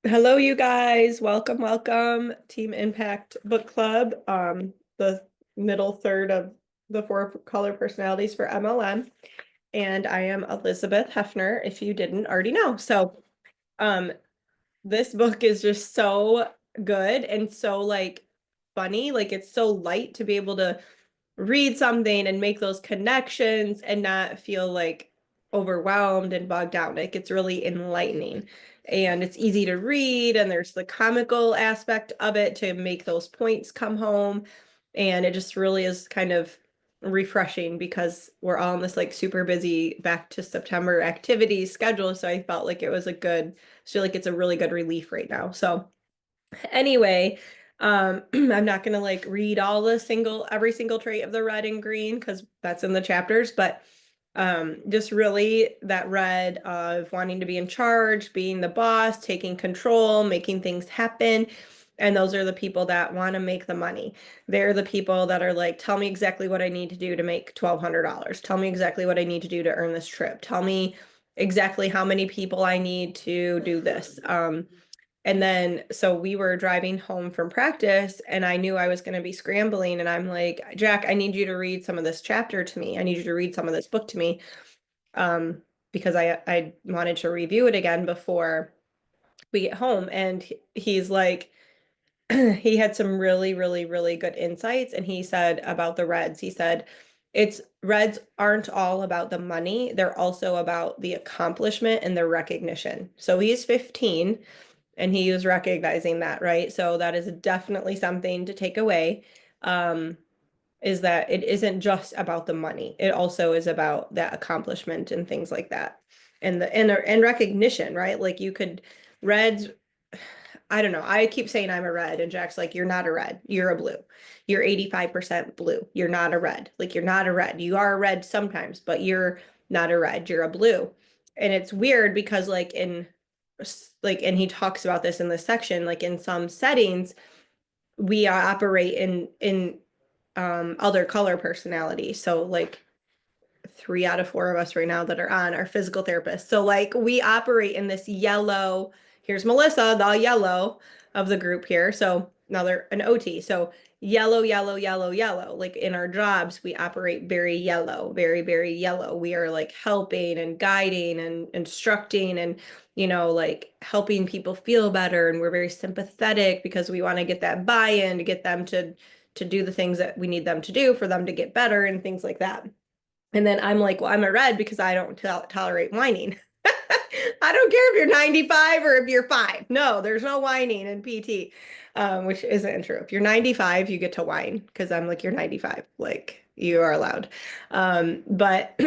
Hello, you guys. Welcome, welcome. Team Impact Book Club. The middle third of the four color personalities for MLM. And I am Eilers-Heffner, if you didn't already know. Um, this book is just so good and so like funny. Like it's so light to be able to read something and make those connections and not feel like overwhelmed and bogged down. Like it's really enlightening and it's easy to read, and there's the comical aspect of it to make those points come home. And it just really is kind of refreshing because we're all in this like super busy back to September activity schedule. So I felt like it was a good, I feel like it's a really good relief right now. So anyway, I'm not gonna like read all the every single trait of the red and green because that's in the chapters, but just really that red of wanting to be in charge, being the boss, taking control, making things happen. And those are the people that want to make the money. They're the people that are like, tell me exactly what I need to do to make $1,200. Tell me exactly what I need to do to earn this trip. Tell me exactly how many people I need to do this. And then, so we were driving home from practice, and I knew I was going to be scrambling. And I'm like, Jack, I need you to read some of this chapter to me. I need you to read some of this book to me. Um, because I wanted to review it again before we get home. And he's like, he had some really, really, really good insights. And he said about the Reds, he said, it's Reds aren't all about the money. They're also about the accomplishment and the recognition. So he's 15 and he was recognizing that, right? So that is definitely something to take away. Um, is that it isn't just about the money. It also is about that accomplishment and things like that. And recognition, right? Like you could Reds, I don't know. I keep saying I'm a red, and Jack's like, you're not a red, you're a blue. You're 85% blue. You're not a red. Like you're not a red. You are a red sometimes, but you're not a red. You're a blue. And it's weird because and he talks about this in this section, like in some settings, we operate in other color personality. So like 3 out of 4 of us right now that are on are physical therapists. So like we operate in this yellow. Here's Melissa, the yellow of the group here. So now they're an OT. So yellow, yellow, yellow, yellow. Like in our jobs, we operate very yellow, very, very yellow. We are like helping and guiding and instructing and, like helping people feel better. And we're very sympathetic because we want to get that buy-in to get them to do the things that we need them to do for them to get better and things like that. And then I'm like, well, I'm a red because I don't tolerate whining. I don't care if you're 95 or if you're 5. No, there's no whining in PT, which isn't true. If you're 95, you get to whine because I'm like, you're 95. Like, you are allowed. But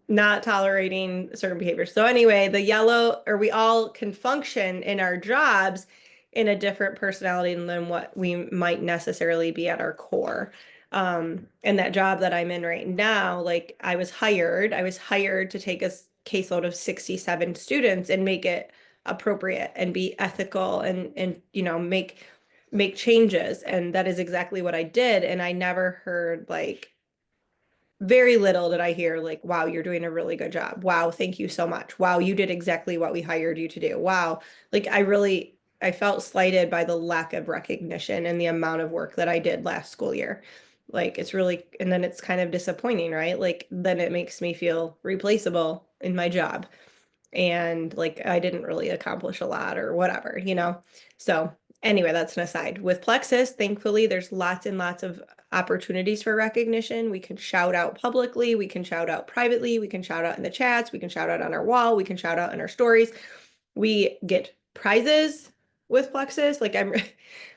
not tolerating certain behaviors. So, anyway, the yellow, or we all can function in our jobs in a different personality than what we might necessarily be at our core. And that job that I'm in right now, like I was hired to take a caseload of 67 students and make it appropriate and be ethical and make changes. And that is exactly what I did. And I never heard like very little did I hear like, wow, you're doing a really good job. Wow, thank you so much. Wow, you did exactly what we hired you to do. Wow. Like I felt slighted by the lack of recognition and the amount of work that I did last school year. Like it's really, and then it's kind of disappointing, right? Like then it makes me feel replaceable in my job. And like I didn't really accomplish a lot or whatever. So anyway, that's an aside. With Plexus, thankfully, there's lots and lots of opportunities for recognition. We can shout out publicly, we can shout out privately, we can shout out in the chats, we can shout out on our wall, we can shout out in our stories. We get prizes with Plexus. Like I'm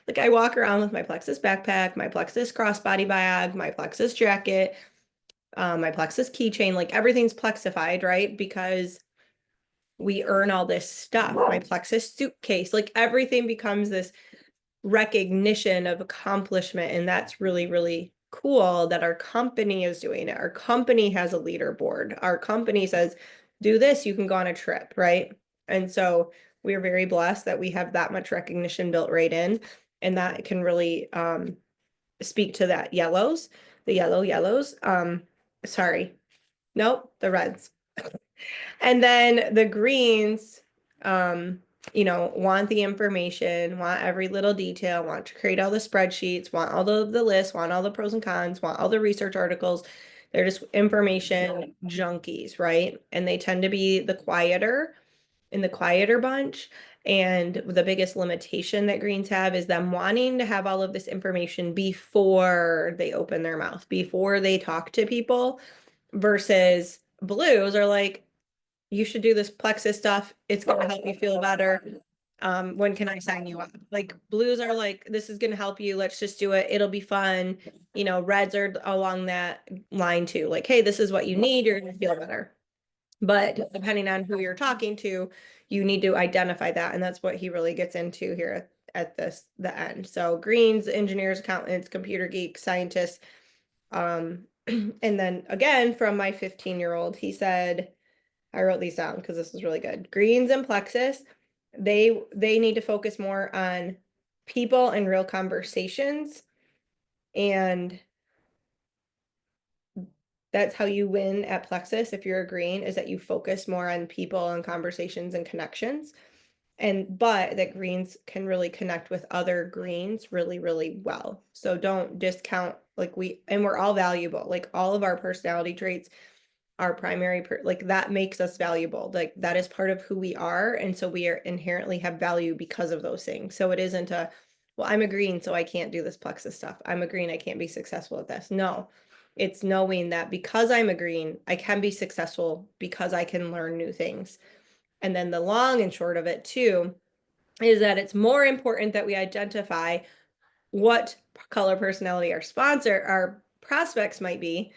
like I walk around with my Plexus backpack, my Plexus crossbody bag, my Plexus jacket, my Plexus keychain, like everything's plexified, right? Because we earn all this stuff. My Plexus suitcase, like everything becomes this recognition of accomplishment. And that's really, really cool that our company is doing it. Our company has a leaderboard. Our company says, do this, you can go on a trip, right? And so we're very blessed that we have that much recognition built right in. And that can really speak to that the yellows. Sorry. Nope, the reds. And then the greens, want the information, want every little detail, want to create all the spreadsheets, want all the lists, want all the pros and cons, want all the research articles. They're just information junkies, right? And they tend to be the quieter bunch. And the biggest limitation that greens have is them wanting to have all of this information before they open their mouth, before they talk to people, versus blues are like, you should do this plexus stuff. It's going to help you feel better. When can I sign you up? Like blues are like, this is going to help you. Let's just do it. It'll be fun. Reds are along that line too. Like, hey, this is what you need. You're going to feel better. But depending on who you're talking to, you need to identify that. And that's what he really gets into here at the end. So greens, engineers, accountants, computer geeks, scientists. And then again, from my 15-year-old, he said, I wrote these down because this was really good. Greens and plexus, they need to focus more on people and real conversations. And that's how you win at plexus if you're a green, is that you focus more on people and conversations and connections. But that greens can really connect with other greens really, really well. So don't discount, like we're all valuable. Like all of our personality traits, our primary, like that makes us valuable. Like that is part of who we are. And so we are inherently have value because of those things. So it isn't well, I'm a green, so I can't do this plexus stuff. I'm a green, I can't be successful at this. No, it's knowing that because I'm a green, I can be successful because I can learn new things. And then the long and short of it too, is that it's more important that we identify what color personality our prospects might be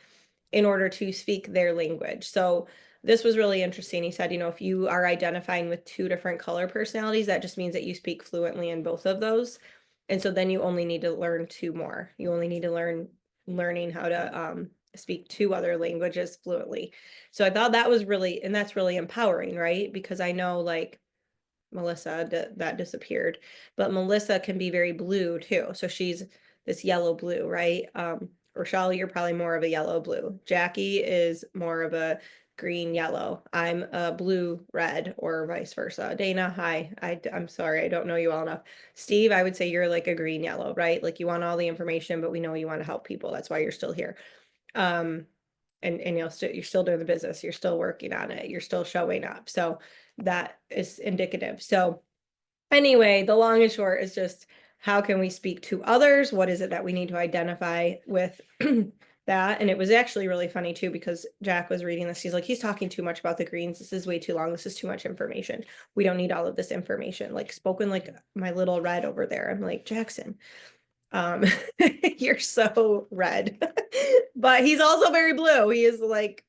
in order to speak their language. So this was really interesting. He said, if you are identifying with two different color personalities, that just means that you speak fluently in both of those. And so then you only need to learn two more. You only need to learning how to speak two other languages fluently. So I thought that was and that's really empowering, right? Because I know like Melissa that disappeared, but Melissa can be very blue too. So she's this yellow blue, right? Rochelle, you're probably more of a yellow blue. Jackie is more of a green yellow. I'm a blue red or vice versa. Dana, hi. I'm sorry, I don't know you well enough. Steve, I would say you're like a green yellow, right? Like you want all the information, but we know you want to help people. That's why you're still here. And you're still doing the business. You're still working on it. You're still showing up. So that is indicative. So anyway, the long and short is just how can we speak to others? What is it that we need to identify with that? And it was actually really funny too, because Jack was reading this. He's like, he's talking too much about the greens. This is way too long. This is too much information. We don't need all of this information. Like spoken like my little red over there. I'm like, Jackson, you're so red. But he's also very blue. He is like,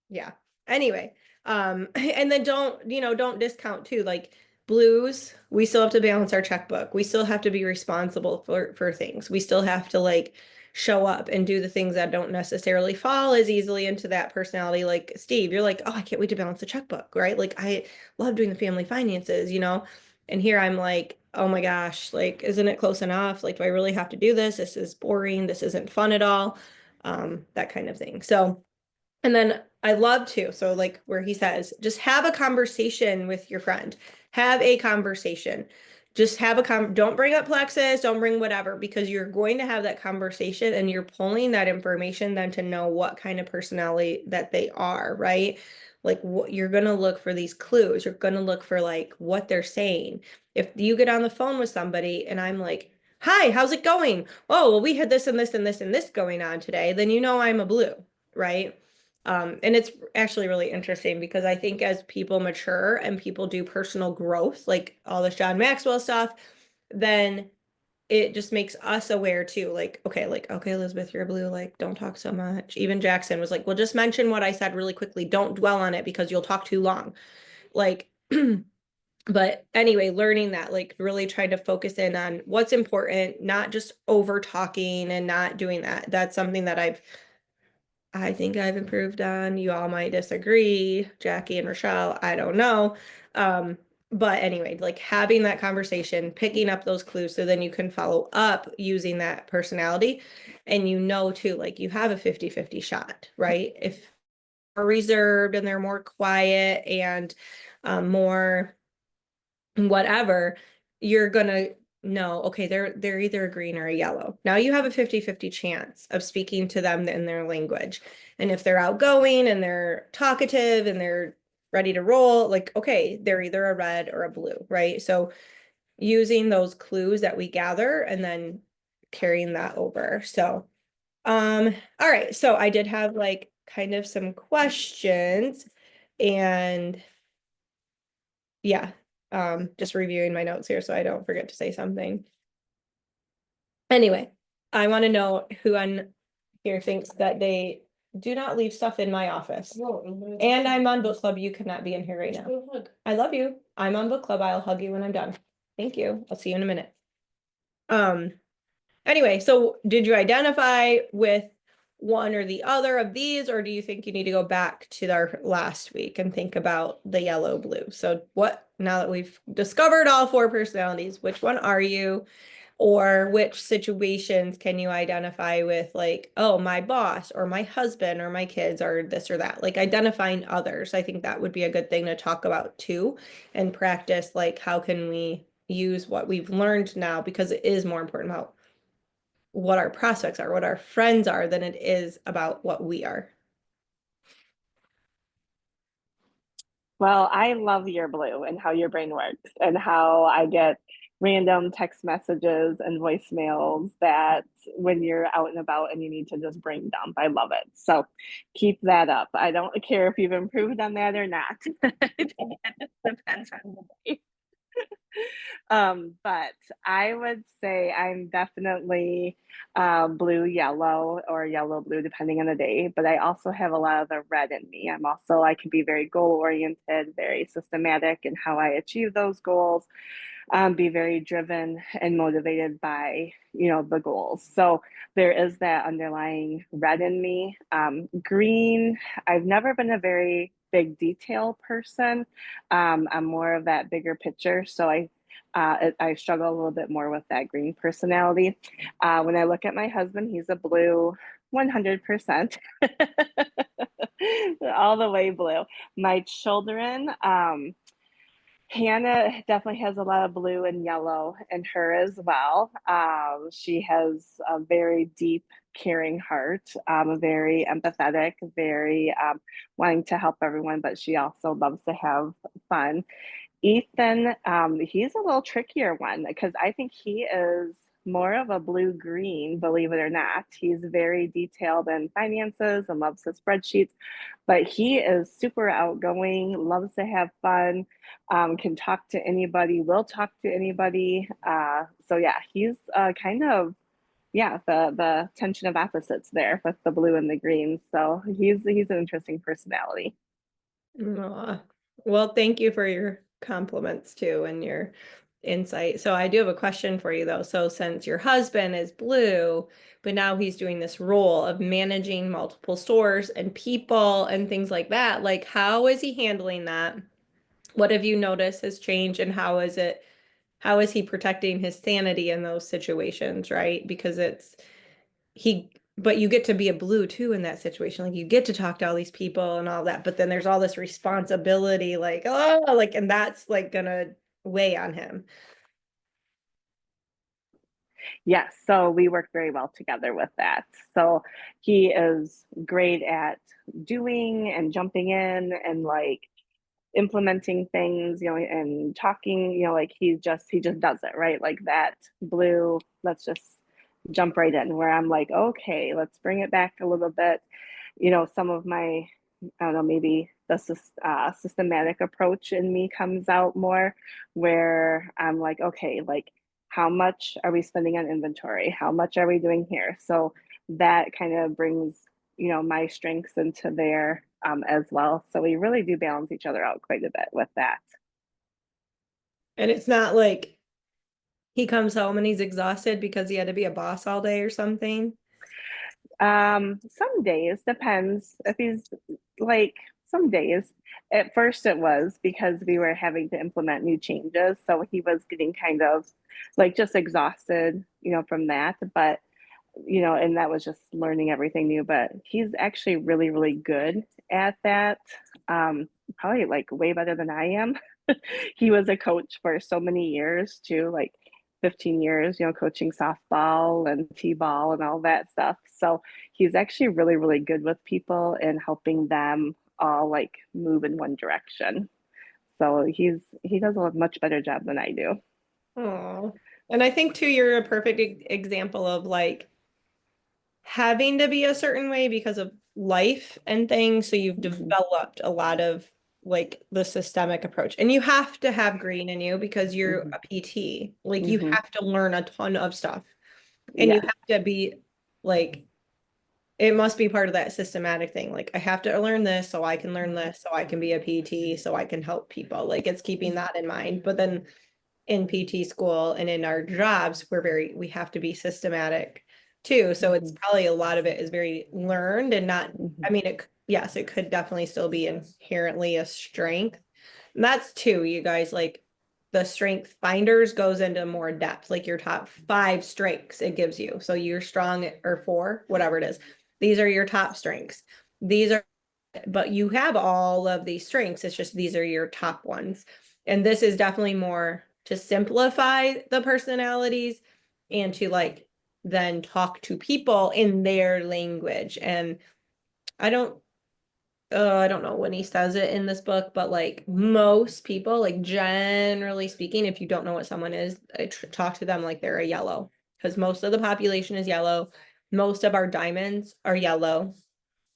yeah. Anyway, and then don't discount too, like blues, we still have to balance our checkbook. We still have to be responsible for things. We still have to like show up and do the things that don't necessarily fall as easily into that personality. Like Steve, you're like, oh, I can't wait to balance the checkbook, right? Like I love doing the family finances, and here I'm like, oh my gosh, like, isn't it close enough? Like, do I really have to do this? This is boring. This isn't fun at all. That kind of thing. So and then I love to, so like where he says, just have a conversation with your friend. Have a conversation. Just have don't bring up plexus, don't bring whatever, because you're going to have that conversation and you're pulling that information then to know what kind of personality that they are, right? Like what you're going to look for these clues. You're going to look for like what they're saying. If you get on the phone with somebody and I'm like, hi, how's it going? Oh, well, we had this and this and this and this going on today, then I'm a blue, right? And it's actually really interesting because I think as people mature and people do personal growth, like all this John Maxwell stuff, then it just makes us aware too. Like, okay, Elizabeth, you're blue, like, don't talk so much. Even Jackson was like, well, just mention what I said really quickly. Don't dwell on it because you'll talk too long. Like, but anyway, learning that, like, really trying to focus in on what's important, not just over talking and not doing that. That's something that I think I've improved on. You all might disagree, Jackie and Rochelle, I don't know. But anyway, like having that conversation, picking up those clues so then you can follow up using that personality. And too, like you have a 50-50 shot, right? If are reserved and they're more quiet and more whatever, you're gonna know, okay, they're either a green or a yellow. Now you have a 50-50 chance of speaking to them in their language. And if they're outgoing and they're talkative and they're ready to roll, like, okay, they're either a red or a blue, right? So using those clues that we gather and then carrying that over. So, all right. So I did have like kind of some questions and yeah, just reviewing my notes here so I don't forget to say something. Anyway, I want to know who on here thinks that they do not leave stuff in my office. And I'm on book club. You cannot be in here right now. I love you. I'm on book club. I'll hug you when I'm done. Thank you. I'll see you in a minute. Um, anyway, so did you identify with one or the other of these, or do you think you need to go back to our last week and think about the yellow blue? So what, now that we've discovered all four personalities, which one are you? Or which situations can you identify with, like, oh, my boss or my husband or my kids or this or that, like identifying others. I think that would be a good thing to talk about too and practice, like how can we use what we've learned now, because it is more important about what our prospects are, what our friends are, than it is about what we are. Well, I love your blue and how your brain works and how I get random text messages and voicemails that when you're out and about and you need to just brain dump. I love it. So keep that up. I don't care if you've improved on that or not. It just depends on the day. But I would say I'm definitely blue yellow or yellow blue depending on the day. But I also have a lot of the red in me. I can be very goal oriented, very systematic in how I achieve those goals, be very driven and motivated by the goals. So there is that underlying red in me. Green, I've never been a very big detail person. I'm more of that bigger picture. So I struggle a little bit more with that green personality. When I look at my husband, he's a blue 100%. All the way blue. My children, Hannah definitely has a lot of blue and yellow in her as well. She has a very deep, caring heart, very empathetic, very wanting to help everyone, but she also loves to have fun. Ethan, he's a little trickier one because I think he is more of a blue green, believe it or not. He's very detailed in finances and loves his spreadsheets, but he is super outgoing, loves to have fun, can talk to anybody, will talk to anybody. So yeah, he's kind of the tension of opposites there with the blue and the green. So he's an interesting personality. Aw. Well, thank you for your compliments too and your insight. So I do have a question for you though. So since your husband is blue, but now he's doing this role of managing multiple stores and people and things like that, like how is he handling that? What have you noticed has changed and how is he protecting his sanity in those situations, right? Because but you get to be a blue too in that situation. Like you get to talk to all these people and all that, but then there's all this responsibility, like, oh, like, and that's like gonna weigh on him. Yes, so we work very well together with that. So he is great at doing and jumping in and like implementing things, and talking, like he just does it, right? Like that blue, let's just jump right in where I'm like, okay, let's bring it back a little bit. Some of my, I don't know, maybe the systematic approach in me comes out more where I'm like, okay, like how much are we spending on inventory? How much are we doing here? So that kind of brings, my strengths into there as well. So we really do balance each other out quite a bit with that. And it's not like he comes home and he's exhausted because he had to be a boss all day or something. Some days depends if he's like some days. At first it was because we were having to implement new changes, so he was getting kind of like just exhausted, from that. But and that was just learning everything new. But he's actually really, really good at that. probably like way better than I am. He was a coach for so many years too, like 15 years, coaching softball and t-ball and all that stuff. So he's actually really, really good with people and helping them all like move in one direction. So he does a much better job than I do. Oh, and I think too, you're a perfect example of like having to be a certain way because of life and things. So you've Mhm, developed a lot of like the systemic approach. And you have to have green in you because you're mhm, a PT. Like you mhm. have to learn a ton of stuff. And you Yes. have to be like it must be part of that systematic thing. Like I have to learn this so I can learn this so I can be a PT so I can help people. Like it's keeping that in mind. But then in PT school and in our jobs, we have to be systematic too. So it's Mhm, probably a lot of it is very learned and not, mhm, I mean, yes, it could definitely still be inherently a strength. And that's too, you guys, like the strength finders goes into more depth, like your top five strengths it gives you. So you're strong or four, whatever it is. These are your top strengths. These are but you have all of these strengths. It's just these are your top ones. And this is definitely more to simplify the personalities and to like then talk to people in their language. And I don't I don't know when he says it in this book, but like most people, like generally speaking, if you don't know what someone is, I talk to them like they're a yellow because most of the population is yellow. Most of our diamonds are yellow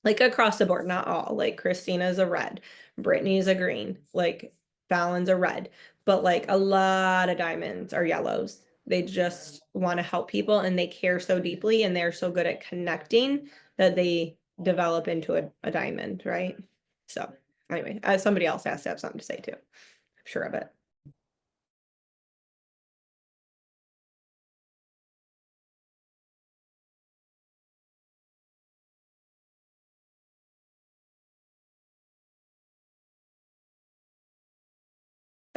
like across the board, not all. Like Christina's a red, Brittany's a green, like Fallon's a red, but like a lot of diamonds are yellows. They just want to help people and they care so deeply and they're so good at connecting that they develop into a diamond, right? So anyway, somebody else has to have something to say too. I'm sure of it.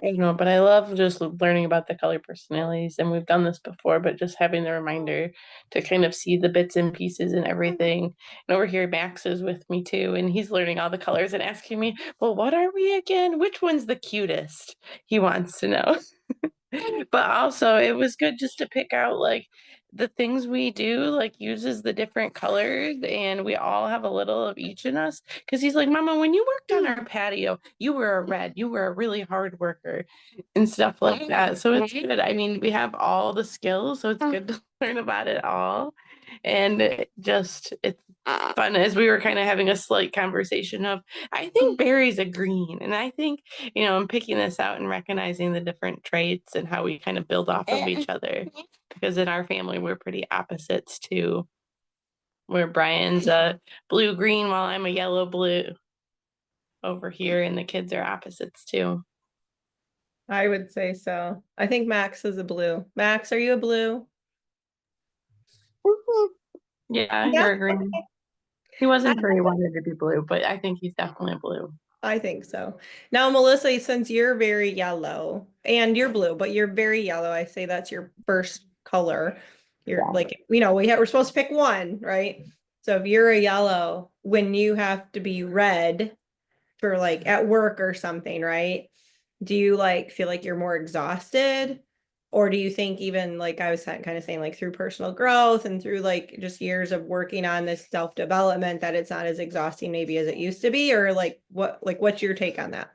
I don't know, but I love just learning about the color personalities, and we've done this before, but just having the reminder to kind of see the bits and pieces and everything. And over here, Max is with me too, and he's learning all the colors and asking me, "Well, what are we again? Which one's the cutest?" He wants to know. But also it was good just to pick out like the things we do like uses the different colors and we all have a little of each in us because he's like, Mama, when you worked on our patio you were a red, you were a really hard worker and stuff like that. So it's good. I mean, we have all the skills, so it's good to learn about it all. And it's fun as we were kind of having a slight conversation of, I think Barry's a green, and I think, I'm picking this out and recognizing the different traits and how we kind of build off of each other. Because in our family, we're pretty opposites too, where Brian's a blue green while I'm a yellow blue over here, and the kids are opposites too. I would say so. I think Max is a blue. Max, are you a blue? Yeah, Yeah, you're a green. He I wasn't sure he wanted to be blue, but I think he's definitely a blue. I think so. Now, Melissa, since you're very yellow and you're blue, but you're very yellow, I say that's your first color. You're Yeah. like, we're supposed to pick one, right? So if you're a yellow, when you have to be red for like at work or something, right? Do you like feel like you're more exhausted? Or do you think even like I was kind of saying, like through personal growth and through like just years of working on this self-development that it's not as exhausting maybe as it used to be? Or what's your take on that?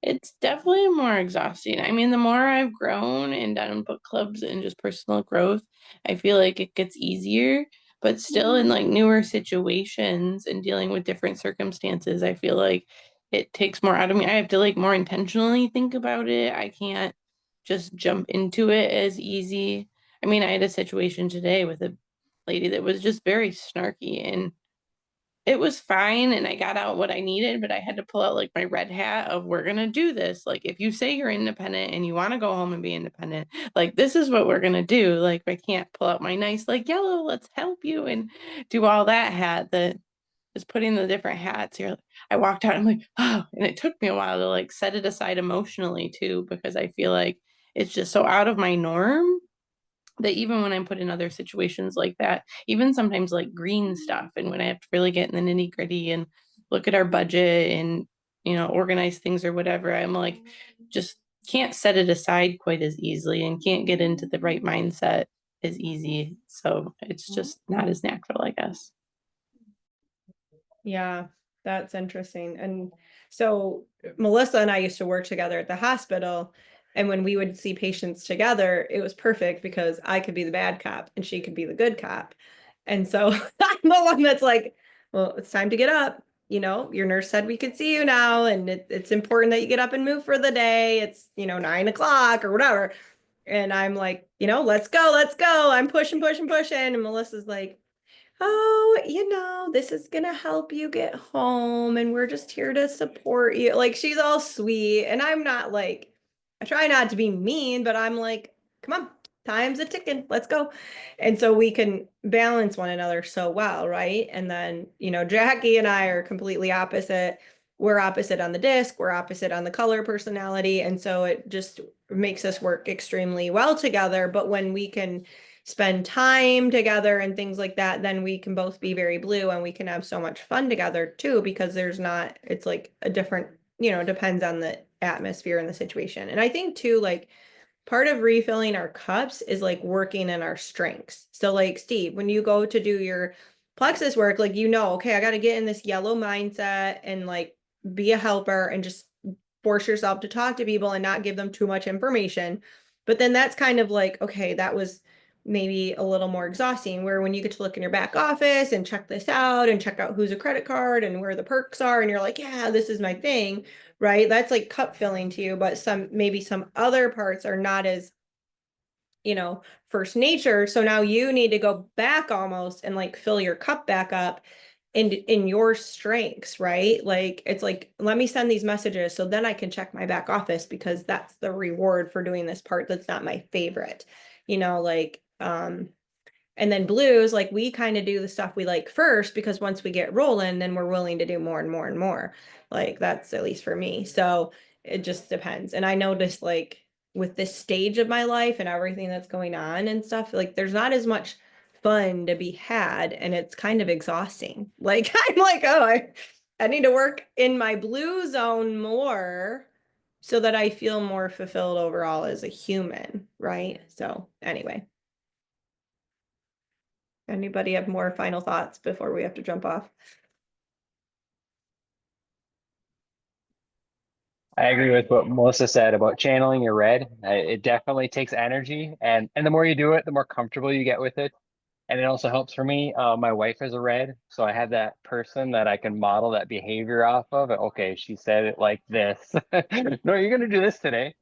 It's definitely more exhausting. I mean, the more I've grown and done book clubs and just personal growth, I feel like it gets easier, but still in like newer situations and dealing with different circumstances, I feel like it takes more out of me. I have to like more intentionally think about it. I can't just jump into it as easy. I mean, I had a situation today with a lady that was just very snarky and it was fine and I got out what I needed, but I had to pull out like my red hat of we're gonna do this. Like if you say you're independent and you want to go home and be independent, like this is what we're gonna do. Like I can't pull out my nice like yellow, let's help you and do all that hat that is putting the different hats here. I walked out, I'm like, oh, and it took me a while to like set it aside emotionally too, because I feel like it's just so out of my norm that even when I'm put in other situations like that, even sometimes like green stuff, and when I have to really get in the nitty gritty and look at our budget and organize things or whatever, I'm like, just can't set it aside quite as easily and can't get into the right mindset as easy. So it's just not as natural, I guess. Yeah, that's interesting. And so Melissa and I used to work together at the hospital. And when we would see patients together, it was perfect because I could be the bad cop and she could be the good cop. And so I'm the one that's like, well, it's time to get up. Your nurse said we could see you now, and it's important that you get up and move for the day. It's, 9 o'clock or whatever. And I'm like, let's go, let's go. I'm pushing, pushing, pushing. And Melissa's like, oh, this is gonna help you get home and we're just here to support you. Like she's all sweet. And I'm not like, I try not to be mean, but I'm like, come on, time's a ticking. Let's go. And so we can balance one another so well, right? And then, Jackie and I are completely opposite. We're opposite on the disc, we're opposite on the color personality. And so it just makes us work extremely well together. But when we can spend time together and things like that, then we can both be very blue and we can have so much fun together too, because it's like a different, depends on the atmosphere and the situation. And I think too, like part of refilling our cups is like working in our strengths. So like Steve, when you go to do your plexus work, like, okay, I got to get in this yellow mindset and like be a helper and just force yourself to talk to people and not give them too much information. But then that's kind of like, okay, that was maybe a little more exhausting, where when you get to look in your back office and check this out and check out who's a credit card and where the perks are, and you're like, yeah, this is my thing, right? That's like cup filling to you, but maybe some other parts are not as, first nature. So now you need to go back almost and like fill your cup back up in your strengths, right? Like it's like, let me send these messages so then I can check my back office, because that's the reward for doing this part that's not my favorite. Like and then blues, like we kind of do the stuff we like first, because once we get rolling, then we're willing to do more and more and more. Like that's at least for me. So it just depends. And I noticed like with this stage of my life and everything that's going on and stuff, like there's not as much fun to be had, and it's kind of exhausting. Like I'm like, oh, I need to work in my blue zone more so that I feel more fulfilled overall as a human, right? So anyway. Anybody have more final thoughts before we have to jump off? I agree with what Melissa said about channeling your red. It definitely takes energy, and the more you do it, the more comfortable you get with it. And it also helps for me. My wife is a red, so I have that person that I can model that behavior off of. Okay, she said it like this. No, you're gonna do this today.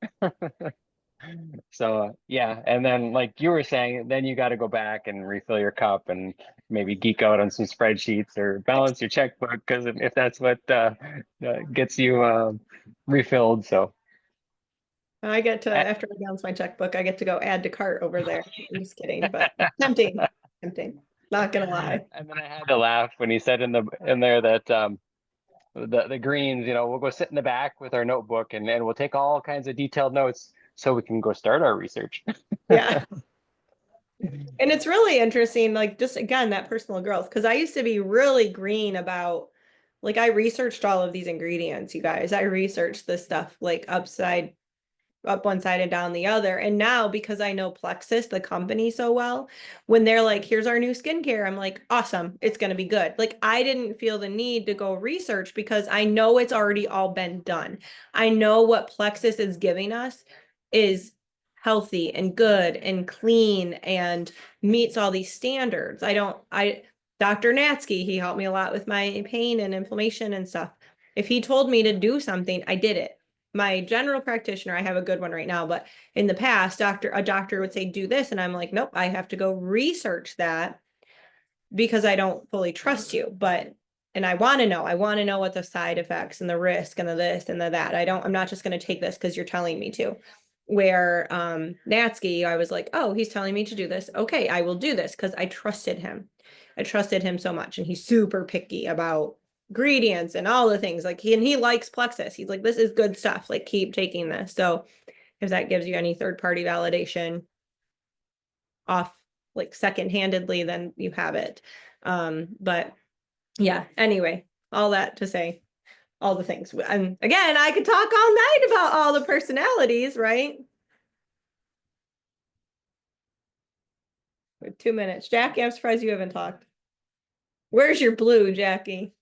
So yeah, and then like you were saying, then you got to go back and refill your cup and maybe geek out on some spreadsheets or balance your checkbook, because if that's what gets you refilled. So I get to, I, after I balance my checkbook, I get to go add to cart over there. I'm just kidding, but tempting, tempting. Not gonna lie. and then I had to laugh when he said in there that the greens, we'll go sit in the back with our notebook and we'll take all kinds of detailed notes so we can go start our research. Yeah. And it's really interesting, like just again, that personal growth. Cause I used to be really green about, like I researched all of these ingredients, you guys. I researched this stuff like up one side and down the other. And now, because I know Plexus, the company, so well, when they're like, here's our new skincare, I'm like, awesome, it's going to be good. Like, I didn't feel the need to go research because I know it's already all been done. I know what Plexus is giving us is healthy and good and clean and meets all these standards. Dr. Natsky, he helped me a lot with my pain and inflammation and stuff. If he told me to do something, I did it. My general practitioner, I have a good one right now, but in the past, a doctor would say, do this. And I'm like, nope, I have to go research that because I don't fully trust you. And I want to know what the side effects and the risk and the this and the that. I'm not just going to take this because you're telling me to. Where Natsky, I was like, oh, he's telling me to do this. Okay, I will do this because I trusted him. I trusted him so much. And he's super picky about ingredients and all the things. Like he likes Plexus. He's like, this is good stuff. Like, keep taking this. So if that gives you any third-party validation off like second-handedly, then you have it. But yeah, anyway, all that to say, all the things. And again, I could talk all night about all the personalities, right? We have 2 minutes. Jackie, I'm surprised you haven't talked. Where's your blue, Jackie?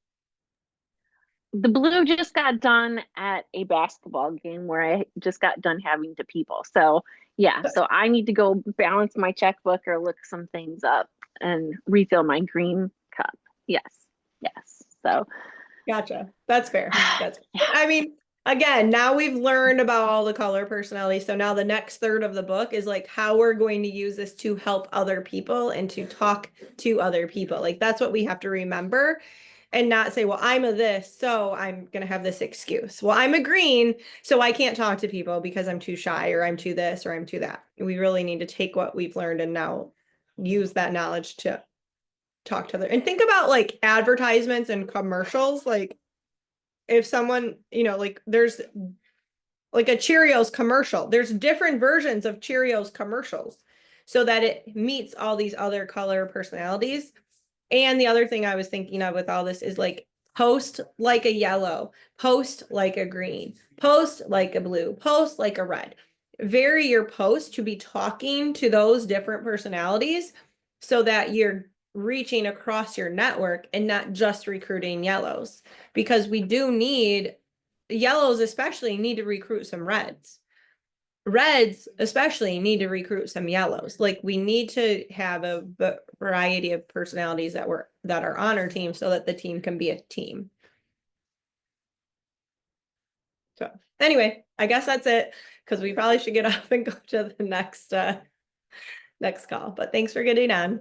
The blue just got done at a basketball game where I just got done having to people. So yeah, so I need to go balance my checkbook or look some things up and refill my green cup. Yes, yes. So Gotcha. That's fair. I mean, again, now we've learned about all the color personalities. So now the next third of the book is like how we're going to use this to help other people and to talk to other people. Like that's what we have to remember and not say, well, I'm a this, so I'm going to have this excuse. Well, I'm a green, so I can't talk to people because I'm too shy or I'm too this or I'm too that. We really need to take what we've learned and now use that knowledge to talk to other and think about like advertisements and commercials. Like if someone, like there's like a Cheerios commercial, there's different versions of Cheerios commercials so that it meets all these other color personalities. And the other thing I was thinking of with all this is like post like a yellow, post like a green, post like a blue, post like a red. Vary your post to be talking to those different personalities so that you're reaching across your network and not just recruiting yellows, because we do need yellows, especially need to recruit some reds. Reds especially need to recruit some yellows. Like we need to have a variety of personalities that are on our team so that the team can be a team. So anyway, I guess that's it because we probably should get off and go to the next call. But thanks for getting on.